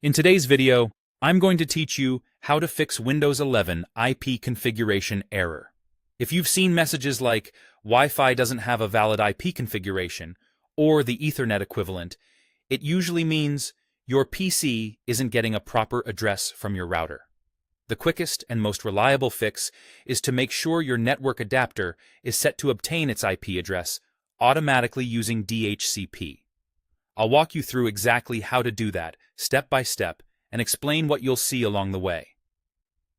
In today's video, I'm going to teach you how to fix Windows 11 IP configuration error. If you've seen messages like Wi-Fi doesn't have a valid IP configuration or the Ethernet equivalent, it usually means your PC isn't getting a proper address from your router. The quickest and most reliable fix is to make sure your network adapter is set to obtain its IP address automatically using DHCP. I'll walk you through exactly how to do that, step by step, and explain what you'll see along the way.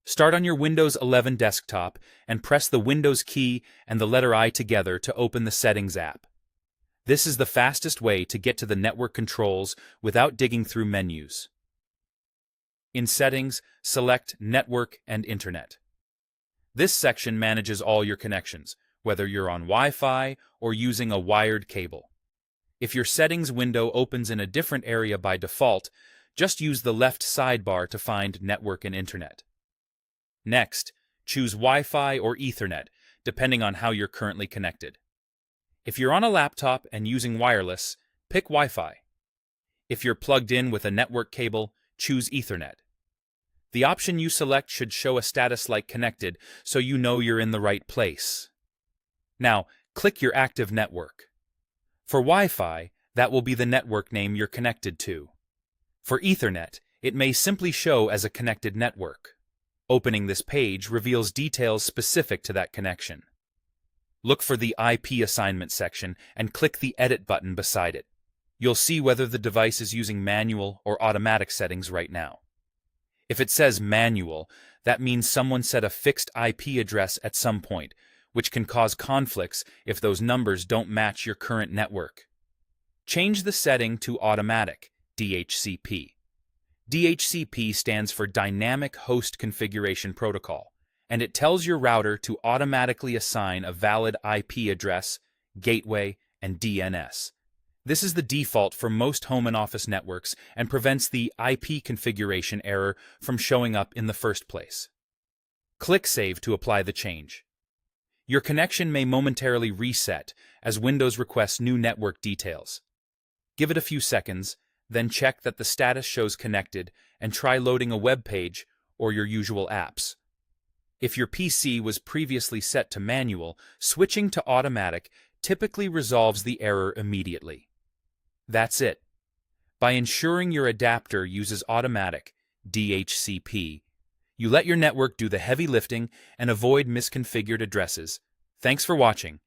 Start on your Windows 11 desktop and press the Windows key and the letter I together to open the Settings app. This is the fastest way to get to the network controls without digging through menus. In Settings, select Network and Internet. This section manages all your connections, whether you're on Wi-Fi or using a wired cable. If your settings window opens in a different area by default, just use the left sidebar to find Network and Internet. Next, choose Wi-Fi or Ethernet, depending on how you're currently connected. If you're on a laptop and using wireless, pick Wi-Fi. If you're plugged in with a network cable, choose Ethernet. The option you select should show a status like connected, so you know you're in the right place. Now, click your active network. For Wi-Fi, that will be the network name you're connected to. For Ethernet, it may simply show as a connected network. Opening this page reveals details specific to that connection. Look for the IP assignment section and click the Edit button beside it. You'll see whether the device is using manual or automatic settings right now. If it says manual, that means someone set a fixed IP address at some point, which can cause conflicts if those numbers don't match your current network. Change the setting to automatic, DHCP. DHCP stands for Dynamic Host Configuration Protocol, and it tells your router to automatically assign a valid IP address, gateway, and DNS. This is the default for most home and office networks and prevents the IP configuration error from showing up in the first place. Click Save to apply the change. Your connection may momentarily reset as Windows requests new network details. Give it a few seconds, then check that the status shows connected and try loading a web page or your usual apps. If your PC was previously set to manual, switching to automatic typically resolves the error immediately. That's it. By ensuring your adapter uses automatic, DHCP, you let your network do the heavy lifting and avoid misconfigured addresses. Thanks for watching,